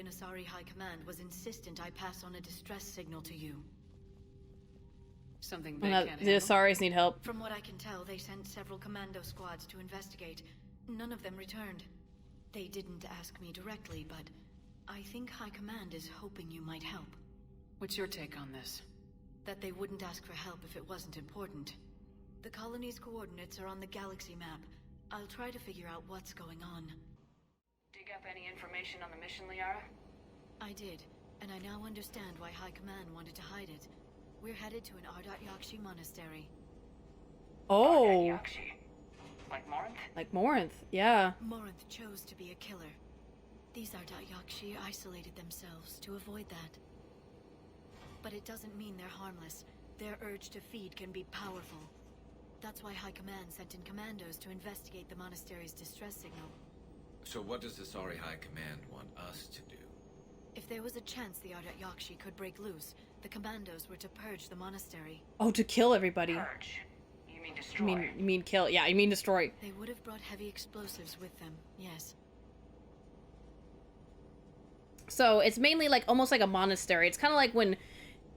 Civilian Asari High Command was insistent I pass on a distress signal to you. Something they Well, can't the handle? Asaris need help. From what I can tell, they sent several commando squads to investigate. None of them returned. They didn't ask me directly, but I think High Command is hoping you might help. What's your take on this? That they wouldn't ask for help if it wasn't important. The colony's coordinates are on the galaxy map. I'll try to figure out what's going on. Dig up any information on the mission, Liara? I did, and I now understand why High Command wanted to hide it. We're headed to an Ardat Yakshi monastery. Oh. Yakshi. Like Morinth? Like Morinth, yeah. Morinth chose to be a killer. These Ardat Yakshi isolated themselves to avoid that. But it doesn't mean they're harmless. Their urge to feed can be powerful. That's why High Command sent in commandos to investigate the monastery's distress signal. So what does the Asari High Command want us to do? If there was a chance the Ardat Yakshi could break loose, the commandos were to purge the monastery. Oh, to kill everybody. Purge. You mean destroy? You mean kill. Yeah, you mean destroy. They would have brought heavy explosives with them, yes. So it's mainly like almost like a monastery. It's kind of like when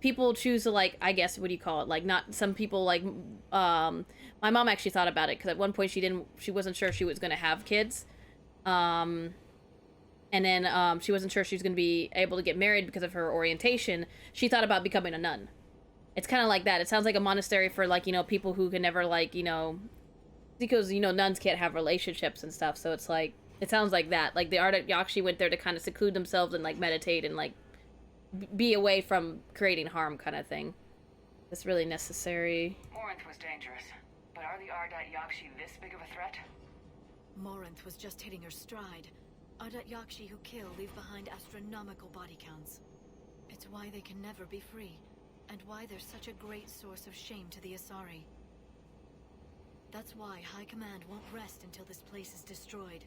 people choose to, like, I guess, what do you call it? Like, not some people, like, my mom actually thought about it because at one point she wasn't sure she was going to have kids. And then she wasn't sure she was going to be able to get married because of her orientation. She thought about becoming a nun. It's kind of like that. It sounds like a monastery for, like, you know, people who can never, like, you know, because, you know, nuns can't have relationships and stuff. So it's like, it sounds like that. Like, the Ardat Yakshi went there to kind of seclude themselves and, like, meditate and, like, be away from creating harm kind of thing. It's really necessary. Morinth was dangerous, but are the Ardat Yakshi this big of a threat? Morinth was just hitting her stride. Ardat Yakshi who kill leave behind astronomical body counts. It's why they can never be free, and why they're such a great source of shame to the Asari. That's why High Command won't rest until this place is destroyed.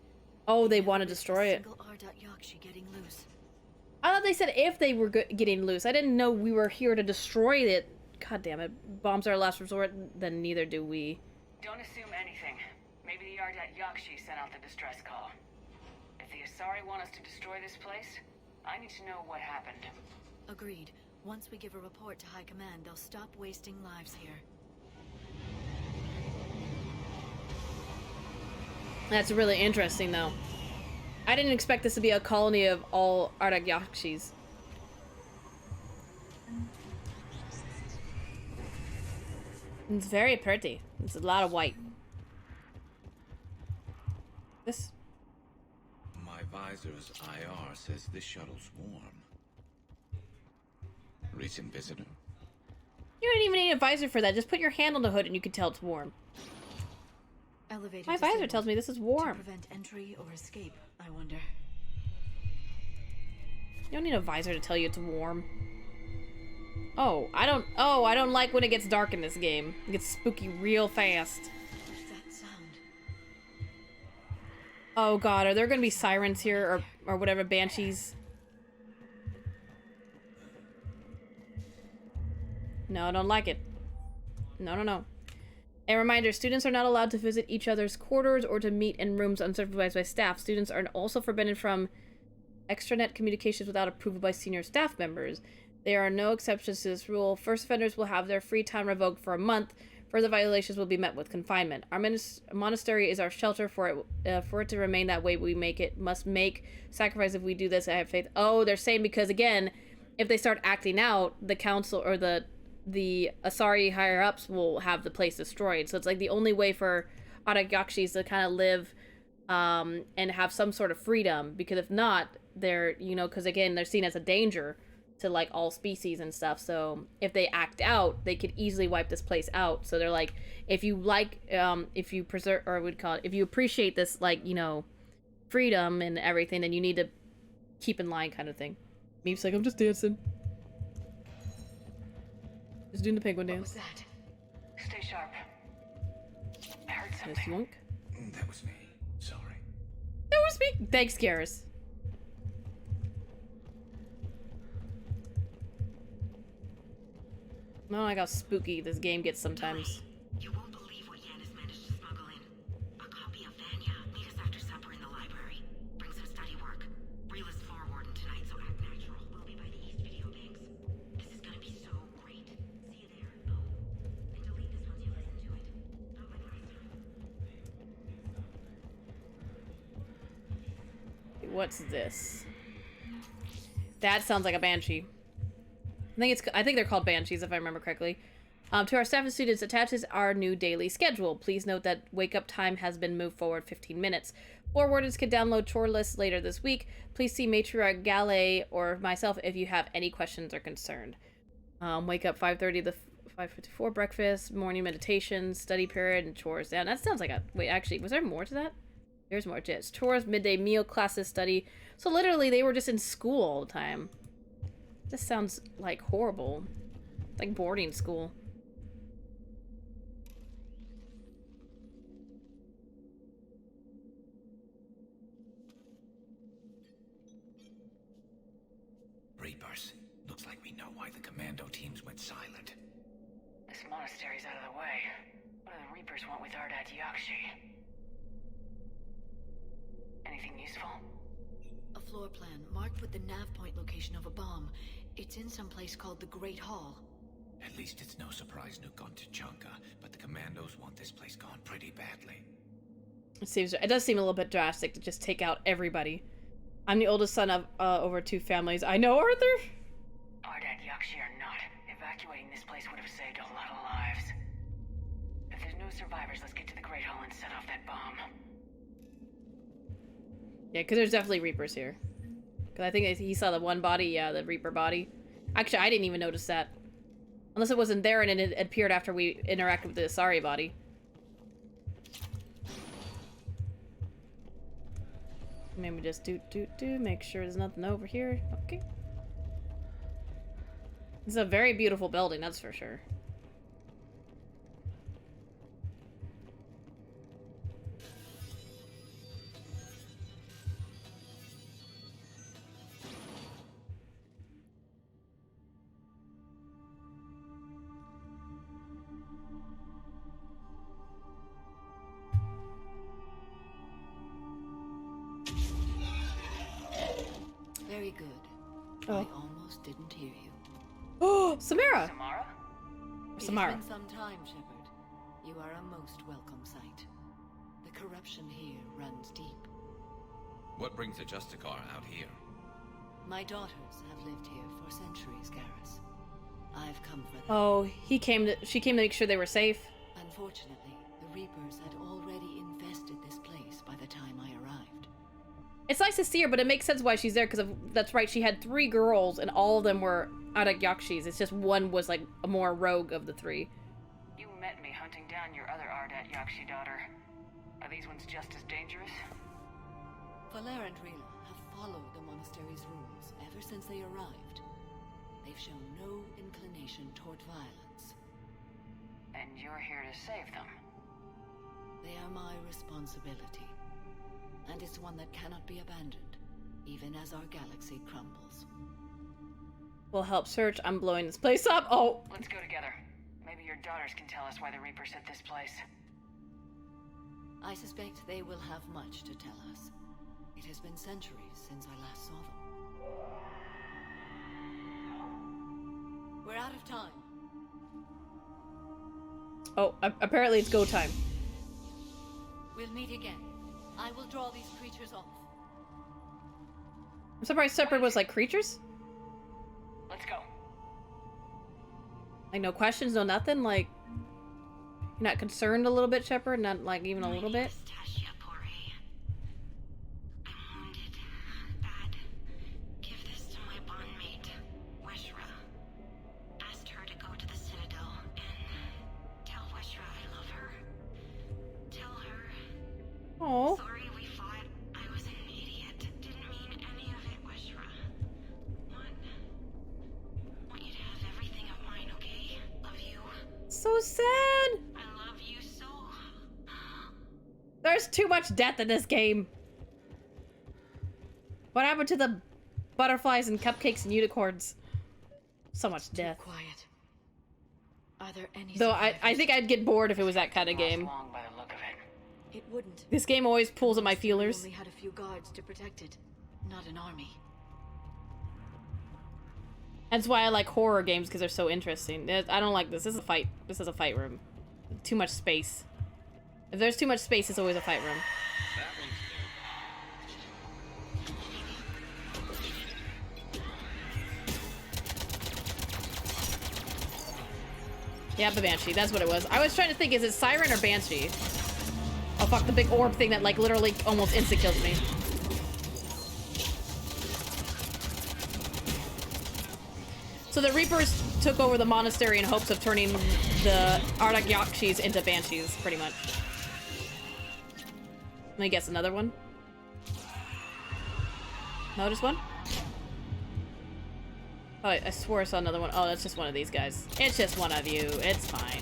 Oh, they want to destroy it. Single Ardat Yakshi getting loose. I thought they said if they were getting loose. I didn't know we were here to destroy it. God damn it. Bombs are our last resort, then neither do we. Don't assume anything. Maybe the Ardat Yakshi sent out the distress call. If the Asari want us to destroy this place, I need to know what happened. Agreed. Once we give a report to High Command, they'll stop wasting lives here. That's really interesting, though. I didn't expect this to be a colony of all Ardat Yakshis. It's very pretty. It's a lot of white. This? My visor's IR says this shuttle's warm. Recent visitor? You don't even need a visor for that. Just put your hand on the hood and you can tell it's warm. Elevator My visor disabled. tells me this is To warm. prevent entry or escape, I wonder. You don't need a visor to tell you it's warm. Oh, I don't like when it gets dark in this game. It gets spooky real fast. What's that sound? Oh god, are there gonna be sirens here or whatever, banshees? No, I don't like it. No. A reminder, students are not allowed to visit each other's quarters or to meet in rooms unsupervised by staff. Students are also forbidden from extranet communications without approval by senior staff members. There are no exceptions to this rule. First offenders will have their free time revoked for a month. Further violations will be met with confinement. Our monastery is our shelter. For it to remain that way, must make sacrifice. If we do this, I have faith. Oh, they're saying because, again, if they start acting out, the council or the Asari higher-ups will have the place destroyed. So it's like the only way for Ardat Yakshis to kind of live and have some sort of freedom. Because if not, they're, you know, because, again, they're seen as a danger to, like, all species and stuff. So if they act out, they could easily wipe this place out. So they're like, if you like, if you preserve, or would call it, if you appreciate this, like, you know, freedom and everything, then you need to keep in line kind of thing. Meep's like, I'm just dancing. Just doing the penguin dance. What was that? Stay sharp. I heard Yes, something. Monk. That was me. Sorry. That was me. Thanks, Garrus. I don't like how spooky this game gets sometimes. You won't believe what Yan has managed to smuggle in. A copy of Vanya. Meet us after supper in the library. Bring some study work. Reela's floor warden tonight, so what's this? That sounds like a banshee. I think they're called banshees if I remember correctly. To our staff and students, attaches our new daily schedule. Please note that wake-up time has been moved forward 15 minutes. Floor wardens can download chore lists later this week. Please see Matriarch Galley or myself if you have any questions or concerned. Wake up 5:30 to 5:54, breakfast, morning meditation, study period, and chores. Yeah, that sounds like a... Wait, actually, was there more to that? There's more to it. It's chores, midday meal, classes, study. So literally, they were just in school all the time. This sounds, like, horrible. Like boarding school. Reapers. Looks like we know why the commando teams went silent. This monastery's out of the way. What do the Reapers want with Ardat Yakshi? Anything useful? A floor plan marked with the nav point location of a bomb. It's in some place called the Great Hall. At least it's no surprise Nuke gone to Chunka, but the commandos want this place gone pretty badly. It does seem a little bit drastic to just take out everybody. I'm the oldest son of over 2 families. I know, Arthur. Ardat Yakshi or not, evacuating this place would have saved a lot of lives. If there's no survivors, let's get to the Great Hall and set off that bomb. Yeah, because there's definitely Reapers here. Because I think he saw the one body, yeah, the Reaper body. Actually, I didn't even notice that. Unless it wasn't there and it appeared after we interacted with the Asari body. Maybe just make sure there's nothing over here. Okay. It's a very beautiful building, that's for sure. Very good. Oh. I almost didn't hear you. Oh, Samara! Samara? Samara. It has been some time, Shepherd. You are a most welcome sight. The corruption here runs deep. What brings a Justicar out here? My daughters have lived here for centuries, Garrus. I've come for them. Oh, she came to make sure they were safe. Unfortunately, the Reapers had already infested this place by the time I arrived. It's nice to see her, but it makes sense why she's there, because that's right, she had 3 girls, and all of them were Ardat Yakshis. It's just one was, like, a more rogue of the 3. You met me hunting down your other Ardat Yakshi daughter. Are these ones just as dangerous? Valer and Rila have followed the monastery's rules ever since they arrived. They've shown no inclination toward violence. And you're here to save them. They are my responsibility. And it's one that cannot be abandoned, even as our galaxy crumbles. We'll help search. I'm blowing this place up. Oh! Let's go together. Maybe your daughters can tell us why the Reapers hit this place. I suspect they will have much to tell us. It has been centuries since I last saw them. We're out of time. Oh, apparently it's go time. We'll meet again. I will draw these creatures off. I'm surprised Shephard was like creatures. Let's go. Like no questions, no nothing. Like you're not concerned a little bit, Shephard? Not like even a little bit. I'm wounded. Bad. Give this to my bondmate, Weshra. Asked her to go to the Citadel and tell Weshra I love her. Tell her. Oh. Sorry we fought. I was an idiot. Didn't mean any of it, Weshra. Want you to have everything of mine, okay? Love you. So sad. I love you so. There's too much death in this game. What happened to the butterflies and cupcakes and unicorns? So much death. Too quiet. Are there any Though I survivors? think I'd get bored if it was that kind of game. Long by the look of it. It wouldn't. This game always pulls at my We feelers. only had a few guards to protect it, not an army. That's why I like horror games, because they're so interesting. I don't like this. This is a fight. This is a fight room. Too much space. If there's too much space, it's always a fight room. That one's new. Yeah, the Banshee. That's what it was. I was trying to think, is it Siren or Banshee? Oh, fuck, the big orb thing that, like, literally almost insta-kills me. So the Reapers took over the monastery in hopes of turning the Ardak Yakshis into Banshees, pretty much. Let me guess, another one? No, just one? Oh, I swore I saw another one. Oh, that's just one of these guys. It's just one of you. It's fine.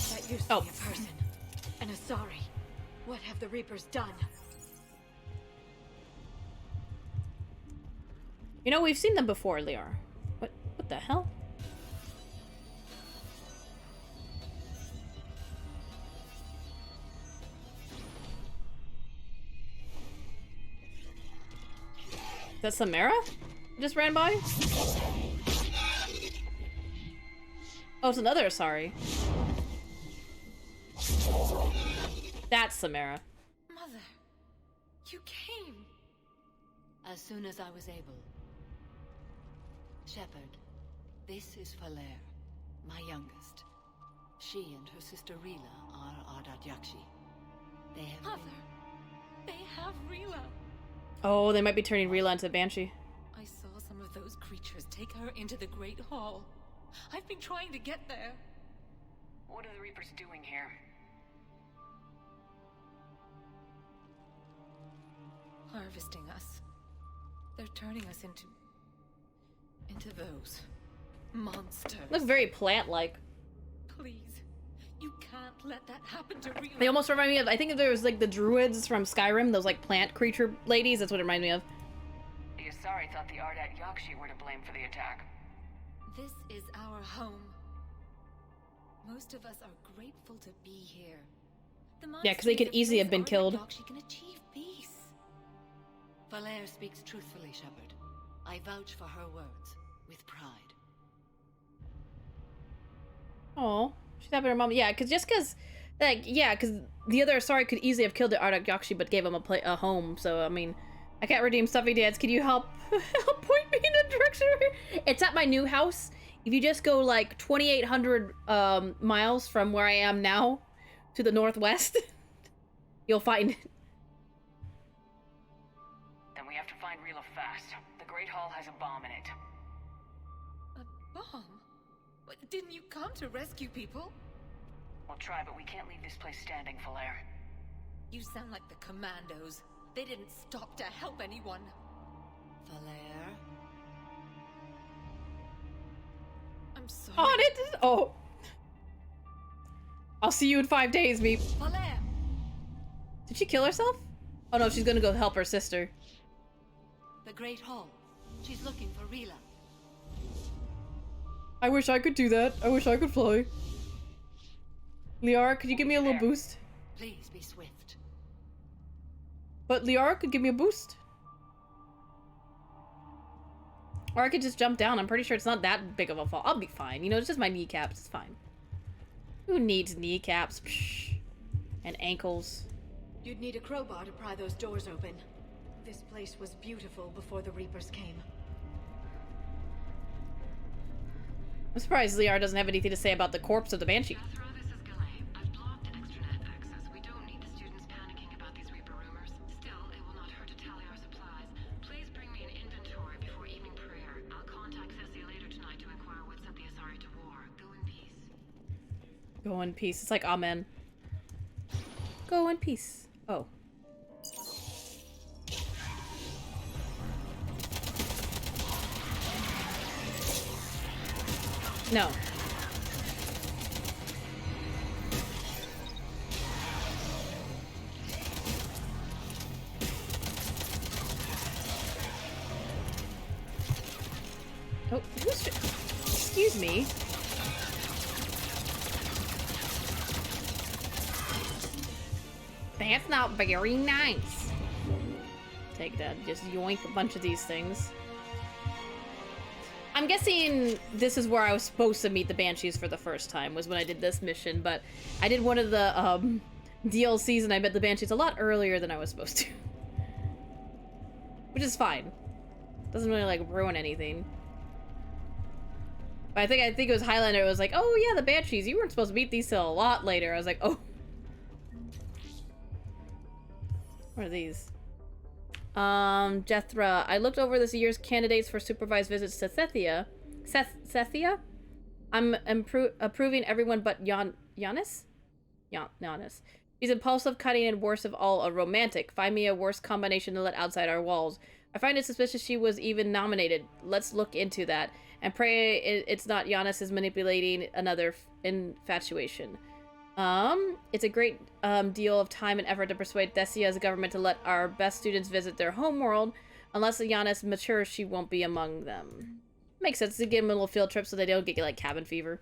That used to be a person. An Asari. What have the Reapers done? You know, we've seen them before, Liar. What the hell? Is that Samara? Just ran by? Oh, it's another Asari. That's Samara. Mother, you came. As soon as I was able. Shepherd, this is Falair, my youngest. She and her sister Rila are Ardat Yakshi. They have Mother, they have Rila. Oh, they might be turning Rila into Banshee. I saw some of those creatures take her into the Great Hall. I've been trying to get there. What are the Reapers doing here? Harvesting us. They're turning us into those monsters. Look very plant-like. Please, you can't let that happen to Rila. They almost remind me of, I think if there was like the druids from Skyrim, those like plant creature ladies, that's what it reminded me of. The Asari thought the Ardat Yakshi were to blame for the attack. This is our home. Most of us are grateful to be here. Yeah, because they could easily have been killed. She can achieve peace. Valere speaks truthfully, Shepherd. I vouch for her words with pride. Oh, she's happy her mom. Yeah, because like, yeah, because the other Asari could easily have killed the Ardak Yakshi, but gave him a home. So I mean, I can't redeem Stuffy Dads. Can you help point me in the direction? It's at my new house. If you just go like 2,800 miles from where I am now to the northwest, you'll find it. Then we have to find Rila fast. The Great Hall has a bomb in it. A bomb? What, didn't you come to rescue people? We'll try, but we can't leave this place standing, Falair. You sound like the commandos. They didn't stop to help anyone. Valere? I'm sorry. On it! Oh. I'll see you in 5 days, Meep. Valere! Did she kill herself? Oh no, she's gonna go help her sister. The Great Hall. She's looking for Rila. I wish I could do that. I wish I could fly. Liara, could you give me a little boost? Please be swift. But Liara could give me a boost. Or I could just jump down. I'm pretty sure it's not that big of a fall. I'll be fine. You know, it's just my kneecaps. It's fine. Who needs kneecaps? Psh. And ankles. You'd need a crowbar to pry those doors open. This place was beautiful before the Reapers came. I'm surprised Liara doesn't have anything to say about the corpse of the Banshee. This is Galay. I've blocked extranet access. We don't need the students panicking about these Reaper rumors. Still, it will not hurt to tally our supplies. Please bring me an inventory before evening prayer. I'll contact Ceci later tonight to inquire what set the Asari to war. Go in peace. Go in peace. It's like amen. Go in peace. Oh. No. Oh, excuse me. That's not very nice. take that. Just yoink a bunch of these things. I'm guessing this is where I was supposed to meet the Banshees for the first time, was when I did this mission, but I did one of the DLCs and I met the Banshees a lot earlier than I was supposed to. Which is fine. Doesn't really, like, ruin anything. But I think it was Highlander, it was like, oh yeah, the Banshees, you weren't supposed to meet these till a lot later. I was like, oh. What are these? Jethra. I looked over this year's candidates for supervised visits to Sethia. Sethia? I'm approving everyone but Giannis? Giannis. He's impulsive, cutting, and worst of all, a romantic. Find me a worse combination to let outside our walls. I find it suspicious she was even nominated. Let's look into that. And pray it's not Giannis is manipulating another infatuation. It's a great deal of time and effort to persuade Thessia's government to let our best students visit their homeworld. Unless Giannis matures, she won't be among them. Makes sense to give them a little field trip so they don't get like cabin fever.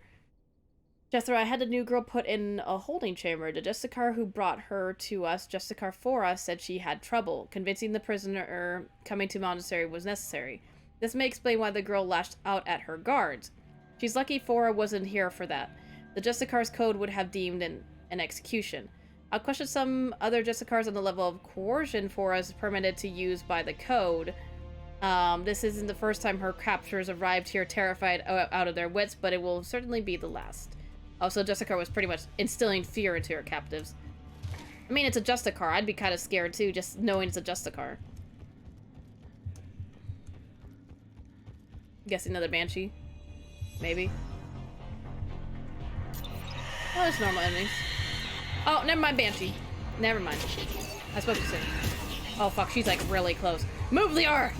Jethro, I had the new girl put in a holding chamber. The Justicar who brought her to us, Justicar for us, said she had trouble. Convincing the prisoner coming to monastery was necessary. This may explain why the girl lashed out at her guards. She's lucky Fora wasn't here for that. The Justicar's code would have deemed an execution. I'll question some other Justicars on the level of coercion Fora is permitted to use by the code. This isn't the first time her captors arrived here terrified out of their wits, but it will certainly be the last. Also, Justicar was pretty much instilling fear into her captives. I mean, it's a Justicar. I'd be kind of scared too, just knowing it's a Justicar. Guessing another Banshee. Maybe. Oh, it's normal enemies. Oh, never mind, Banshee. Never mind. I was supposed to say. Oh, fuck, she's like really close. Move, Liara!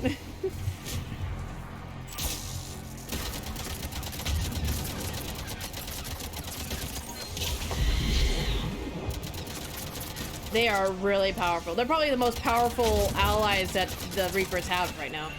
They are really powerful. They're probably the most powerful allies that the Reapers have right now.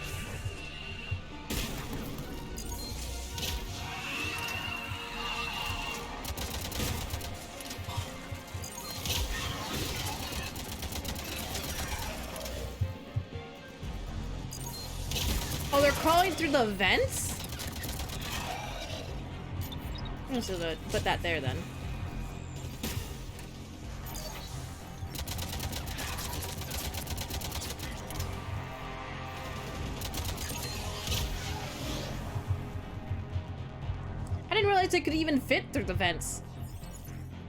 Oh, they're crawling through the vents? I'm just gonna put that there then. I didn't realize they could even fit through the vents.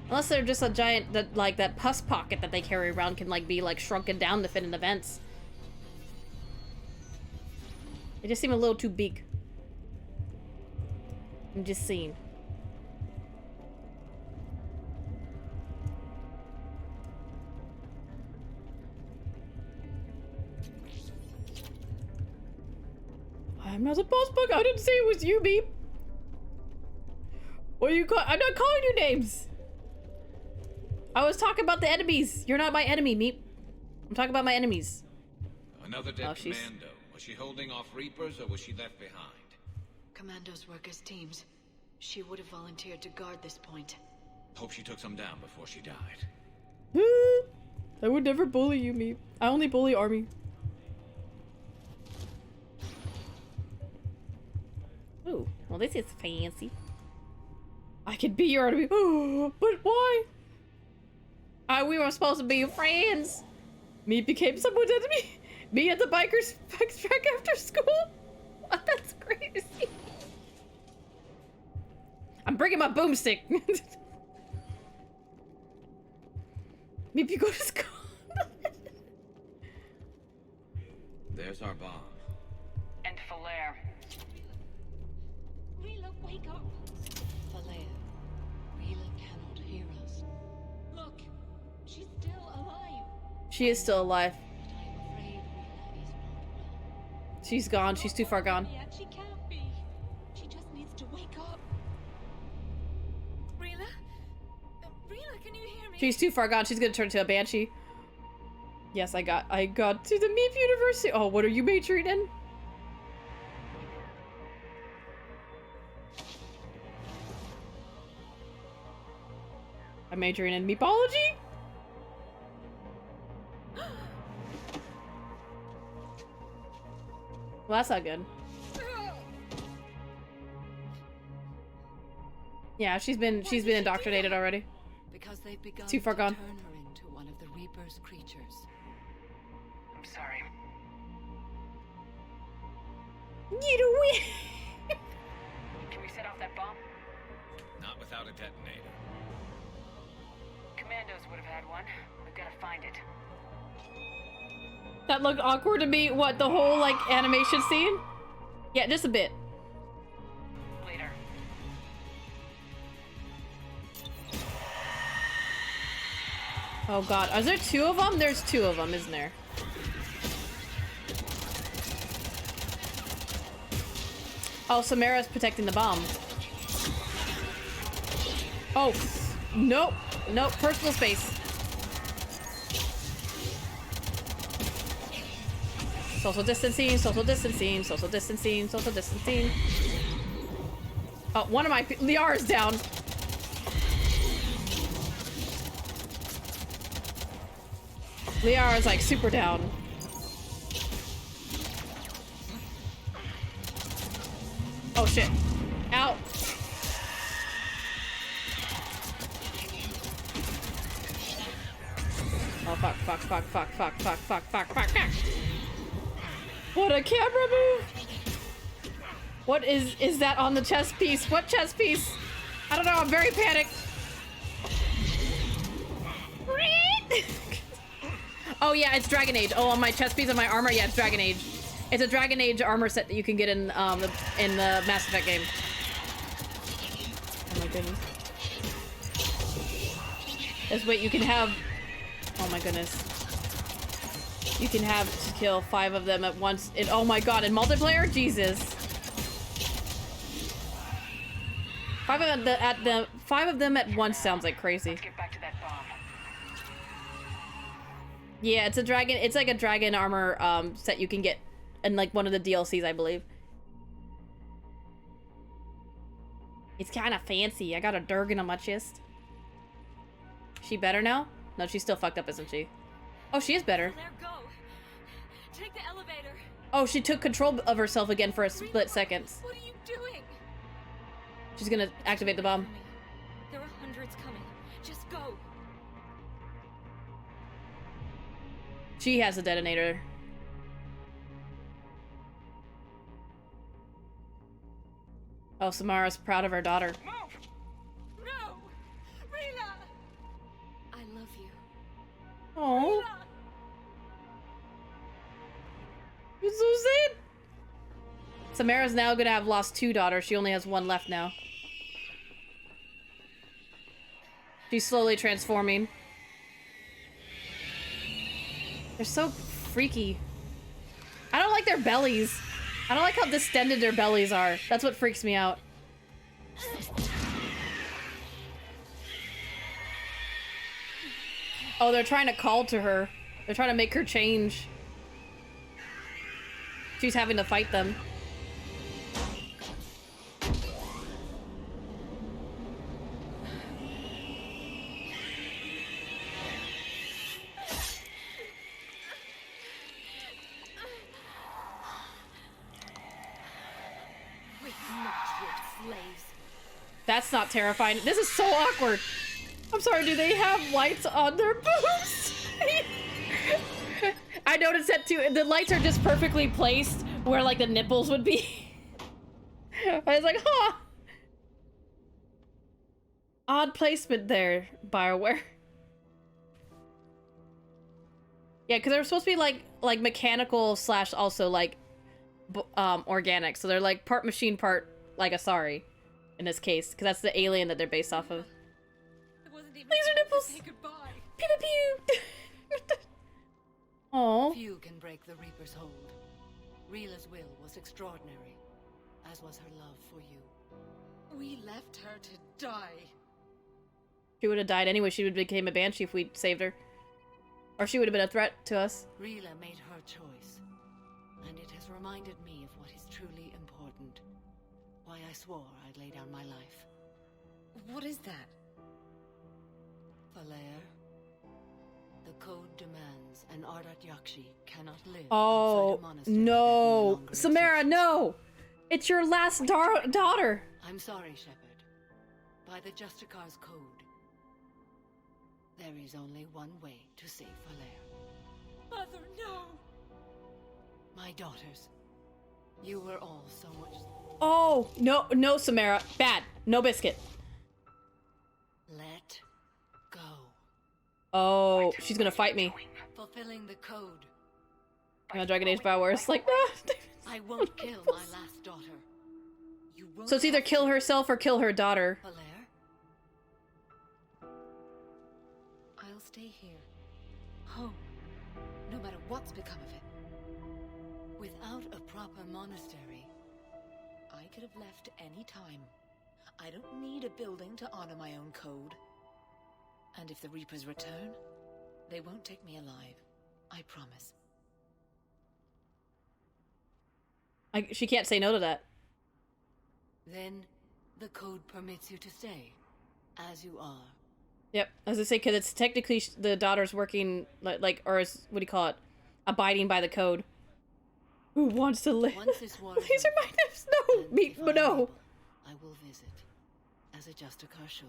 Unless they're just a giant, that pus pocket that they carry around can like be like shrunken down to fit in the vents. They just seem a little too big. I'm just saying. I'm not a boss bug. I didn't say it was you, Beep. What are you call? I'm not calling you names. I was talking about the enemies. You're not my enemy, Meep. I'm talking about my enemies. Another dead commando. Was she holding off Reapers or was she left behind? Commandos work as teams. She would have volunteered to guard this point. Hope she took some down before she died. I would never bully you, Meep. I only bully Army. Ooh, well this is fancy. I could be your enemy. Oh, but why? We were supposed to be friends. Me became someone's enemy. Me and the bikers track after school. That's crazy. I'm bringing my boomstick. Maybe you go to school. There's our bomb. And Falaire. Rila, wake up! Falaire, Rila cannot hear us. Look, she's still alive. She is still alive. But I'm afraid Rila is not well. She's gone. She's too far gone. Yet she can't be. She just needs to wake up. Rila? Rila, can you hear me? She's too far gone. She's gonna turn into a banshee. Yes, I got to the Meep University. Oh, what are you majoring in? I'm majoring in meepology. Well, that's not good. Yeah, she's been indoctrinated already. Because they've begun Too far to gone. turn her into one of the Reaper's creatures. I'm sorry. Get away! Can we set off that bomb? Not without a detonator. Commandos would have had one. We've got to find it. That looked awkward to me. What, the whole, like, animation scene? Yeah, just a bit. Later. Oh god, is there two of them? There's two of them, isn't there? Oh, Samara's protecting the bomb. Oh, nope. Nope, personal space. Social distancing, social distancing, social distancing, social distancing. Oh, one of my Liara's down. Liara's like super down. Oh shit. Ow. Oh fuck, fuck, fuck, fuck, fuck, fuck, fuck, fuck, fuck, fuck. What a camera move! What is that on the chess piece? What chess piece? I don't know, I'm very panicked. Oh yeah, it's Dragon Age. Oh, on my chest piece of my armor, yeah, it's Dragon Age. It's a Dragon Age armor set that you can get in the Mass Effect game. Oh my goodness. This way you can have. Oh my goodness. You can have to kill 5 of them at once. Oh my god, in multiplayer, Jesus. 5 of them at once sounds like crazy. Let's get back to that bomb. Yeah, it's a dragon. It's like a dragon armor set you can get in like one of the DLCs, I believe. It's kind of fancy. I got a Durgan on my chest. She better now? No, she's still fucked up, isn't she? Oh, she is better. There, go. Take the elevator. Oh, she took control of herself again for a split second. What are you doing? She's gonna activate the bomb. There are hundreds coming. Just go. She has a detonator. Oh, Samara's proud of her daughter. Move! No! Rila! I love you. Oh, Rila! it's so sad. Samara's now gonna have lost 2 daughters. She only has 1 left now. She's slowly transforming. They're so freaky. I don't like their bellies. I don't like how distended their bellies are. That's what freaks me out. Oh, they're trying to call to her. They're trying to make her change. She's having to fight them. We're not your slaves. That's not terrifying. This is so awkward. I'm sorry, do they have lights on their boobs? I noticed that too. The lights are just perfectly placed where like the nipples would be. I was like, huh. Odd placement there, BioWare. Yeah, because they're supposed to be like mechanical slash also like organic. So they're like part machine, part like Asari in this case, because that's the alien that they're based off of. It wasn't even Laser time to nipples. say goodbye. Pew pew pew. Oh. Few can break the Reaper's hold. Rila's will was extraordinary, as was her love for you. We left her to die. She would have died anyway. She would have became a banshee if we saved her. Or she would have been a threat to us. Rila made her choice, and it has reminded me of what is truly important. Why I swore I'd lay down my life. What is that? Valair, The code demands an Ardat Yakshi cannot live Oh, outside a monastery that no. longer Samara, exists. no! It's your last daughter! I'm sorry, Shepherd. By the Justicar's code, there is only one way to save Valere. Mother, no! My daughters, you were all so much... Oh, no, Samara. Bad. No biscuit. Let go. Oh, she's gonna fight me. Fulfilling the code. Dragon Age Powers. Like, I won't kill my last daughter. You won't so it's either have kill to, herself or kill her daughter. Valere. I'll stay here. Home. No matter what's become of it. Without a proper monastery, I could have left any time. I don't need a building to honor my own code. And if the Reapers return, they won't take me alive. I promise. She can't say no to that. Then, the code permits you to stay, as you are. Yep, as I say, because it's technically the daughter's working, like, or is, what do you call it? Abiding by the code. Who wants to live? Once this war is These are my over, names. No, and me, if I'm but no. able, I will visit, as a Justicar should.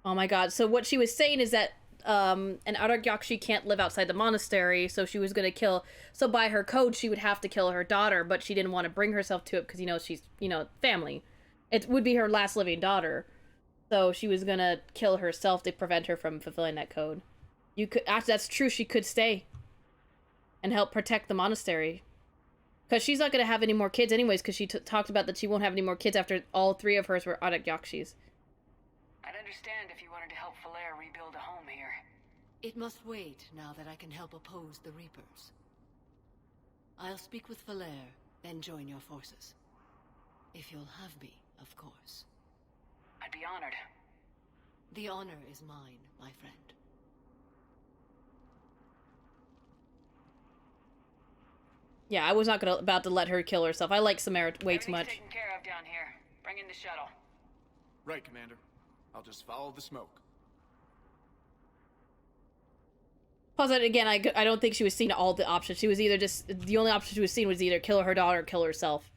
Oh my god, so what she was saying is that, an Aragakshi can't live outside the monastery, so she was gonna kill, so by her code, she would have to kill her daughter, but she didn't want to bring herself to it, because, she's, family. It would be her last living daughter. So she was gonna kill herself to prevent her from fulfilling that code. Actually, that's true, she could stay. And help protect the monastery. Because she's not gonna have any more kids anyways, because she talked about that she won't have any more kids after all 3 of hers were Ardat Yakshis. I'd understand if you wanted to help Valere rebuild a home here. It must wait now that I can help oppose the Reapers. I'll speak with Valere, then join your forces. If you'll have me, of course. I'd be honored. The honor is mine, my friend. Yeah, I was not about to let her kill herself. I like Samara way too much. Taken care of down here. Bring in the shuttle. Right, Commander. I'll just follow the smoke. Pause it again. I don't think she was seeing all the options. She was either the only option she was seeing was either kill her daughter or kill herself.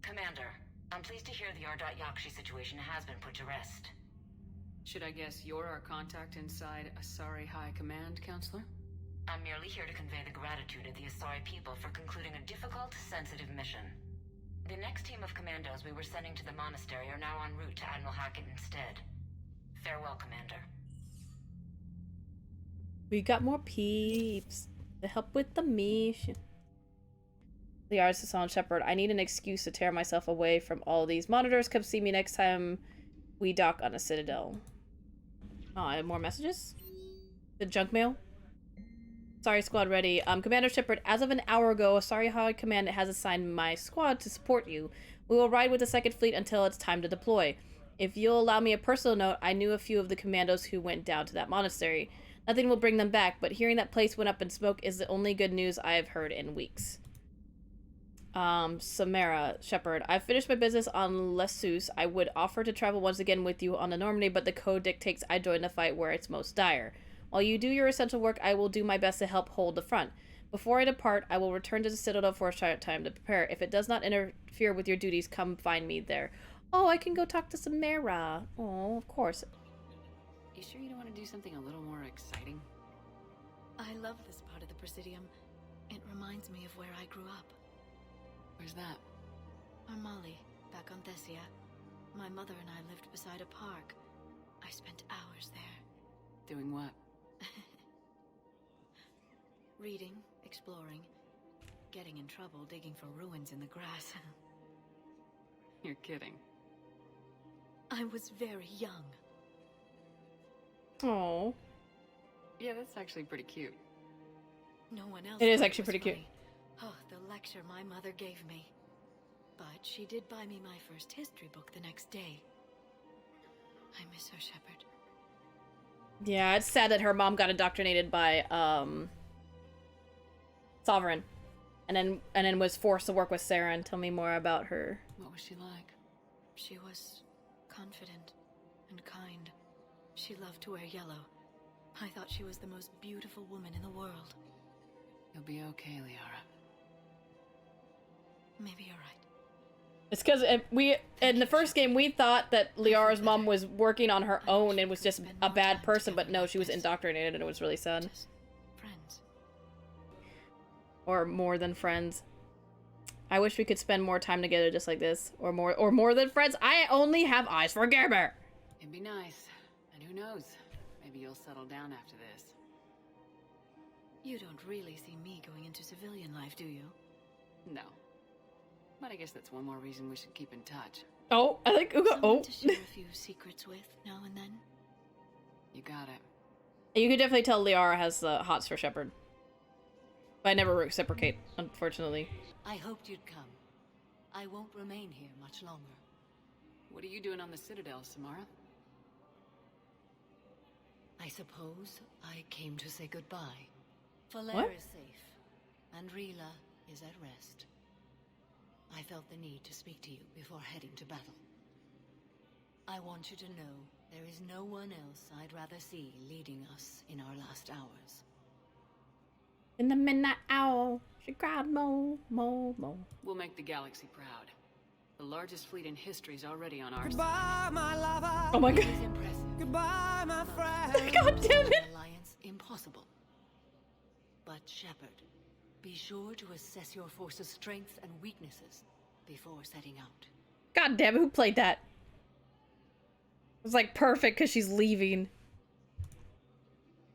Commander, I'm pleased to hear the Ardat Yakshi situation has been put to rest. Should I guess you're our contact inside Asari High Command, Counselor? I'm merely here to convey the gratitude of the Asari people for concluding a difficult, sensitive mission. The next team of commandos we were sending to the monastery are now en route to Admiral Hackett instead. Farewell, Commander. We got more peeps to help with the mission. The artist on Shepherd. I need an excuse to tear myself away from all these monitors. Come see me next time we dock on a citadel. Oh, I have more messages? The junk mail? Sorry, squad ready. Commander Shepherd, as of an hour ago, Asari High Command has assigned my squad to support you. We will ride with the 2nd Fleet until it's time to deploy. If you'll allow me a personal note, I knew a few of the commandos who went down to that monastery. Nothing will bring them back, but hearing that place went up in smoke is the only good news I have heard in weeks. Samara, Shepherd, I've finished my business on Lessus. I would offer to travel once again with you on the Normandy, but the code dictates I join the fight where it's most dire. While you do your essential work, I will do my best to help hold the front. Before I depart, I will return to the Citadel for a short time to prepare. If it does not interfere with your duties, come find me there. Oh, I can go talk to Samara. Oh, of course. You sure you don't want to do something a little more exciting? I love this part of the Presidium. It reminds me of where I grew up. Where's that? Armali, back on Thessia. My mother and I lived beside a park. I spent hours there. Doing what? Reading, exploring, getting in trouble digging for ruins in the grass. You're kidding. I was very young. Oh. Yeah, that's actually pretty cute. No one else It is thought actually was pretty cute. funny. Oh, the lecture my mother gave me. But she did buy me my first history book the next day. I miss her, Shepherd. Yeah, it's sad that her mom got indoctrinated by, Sovereign. And then was forced to work with Sarah. And tell me more about her. What was she like? She was confident and kind. She loved to wear yellow. I thought she was the most beautiful woman in the world. You'll be okay, Liara. Maybe you're right. It's because we in the first game we thought that Liara's mom was working on her own and was just a bad person, but no, she was indoctrinated and it was really sad. Just friends. Or more than friends. I wish we could spend more time together just like this, or more than friends. I only have eyes for Gerber. It'd be nice. And who knows? Maybe you'll settle down after this. You don't really see me going into civilian life, do you? No. But I guess that's one more reason we should keep in touch. Oh, I think Uga. Someone Oh, to share a few secrets with now and then. You got it. you could definitely tell Liara has hots for Shephard. But I never reciprocate, unfortunately. I hoped you'd come. I won't remain here much longer. What are you doing on the Citadel, Samara? I suppose I came to say goodbye. Falere What? is safe, and Rila is at rest. I felt the need to speak to you before heading to battle. I want you to know there is no one else I'd rather see leading us in our last hours. In the midnight hour, she cried, mo. We'll make the galaxy proud. The largest fleet in history is already on our side. Goodbye, my lover. Oh my It god. is impressive. Goodbye, my friend. God damn it. An alliance impossible. But Shepherd, be sure to assess your force's strengths and weaknesses before setting out. God damn it, who played that? It was like perfect because she's leaving.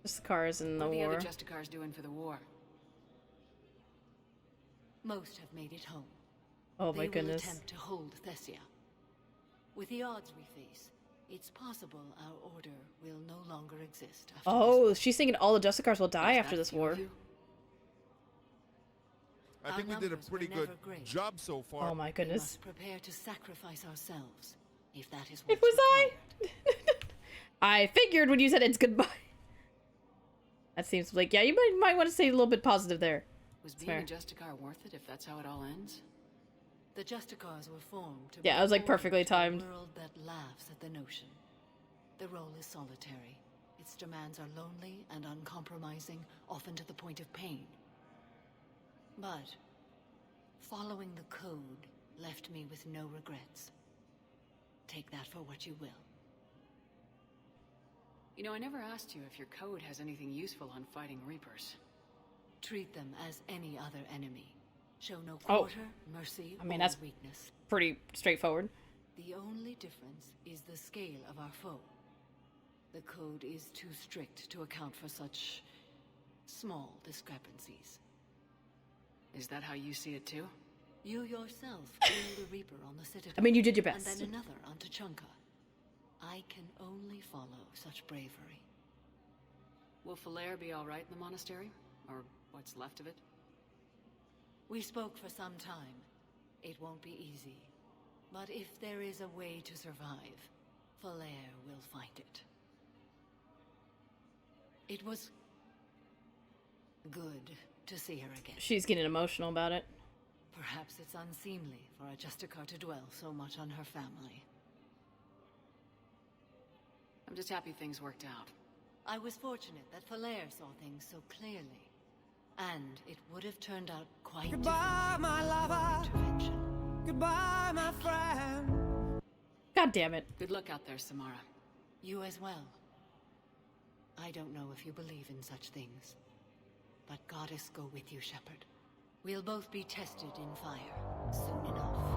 Just the cars in the What are the war. other Justicars doing for the war? Most have made it home. Oh my They goodness. will attempt to hold Thessia. With the odds we face, it's possible our order will no longer exist after Oh, she's thinking all the Justicars will die Does after that this fuel war. you? I Our think we did a numbers were pretty never good great. job so far. Oh my We goodness. must prepare to sacrifice ourselves, if that is what It was I. I figured when you said it's goodbye. That seems like, yeah, you might want to stay a little bit positive there. Was It's being a fair. Justicar worth it if that's how it all ends? The Justicars were formed to Yeah, bring it was, like, order perfectly to a timed. world that laughs at the notion. The role is solitary. Its demands are lonely and uncompromising, often to the point of pain. But following the code left me with no regrets. Take that for what you will. You know, I never asked you if your code has anything useful on fighting Reapers. Treat them as any other enemy. Show no Oh. quarter, mercy, I mean, or that's- weakness. Pretty straightforward. The only difference is the scale of our foe. The code is too strict to account for such small discrepancies. Is that how you see it too? You yourself killed a Reaper on the Citadel. I mean, you did your best. And then another on Tuchanka. I can only follow such bravery. Will Falere be alright in the monastery? Or what's left of it? We spoke for some time. It won't be easy. But if there is a way to survive, Falere will find it. It was good to see her again. She's getting emotional about it. Perhaps it's unseemly for a Justicar to dwell so much on her family. I'm just happy things worked out. I was fortunate that Falere saw things so clearly. And it would have turned out quite Goodbye, my different lover. with your intervention. Goodbye, my friend. God damn it. Good luck out there, Samara. You as well. I don't know if you believe in such things, but Goddess go with you, Shepherd. We'll both be tested in fire soon enough.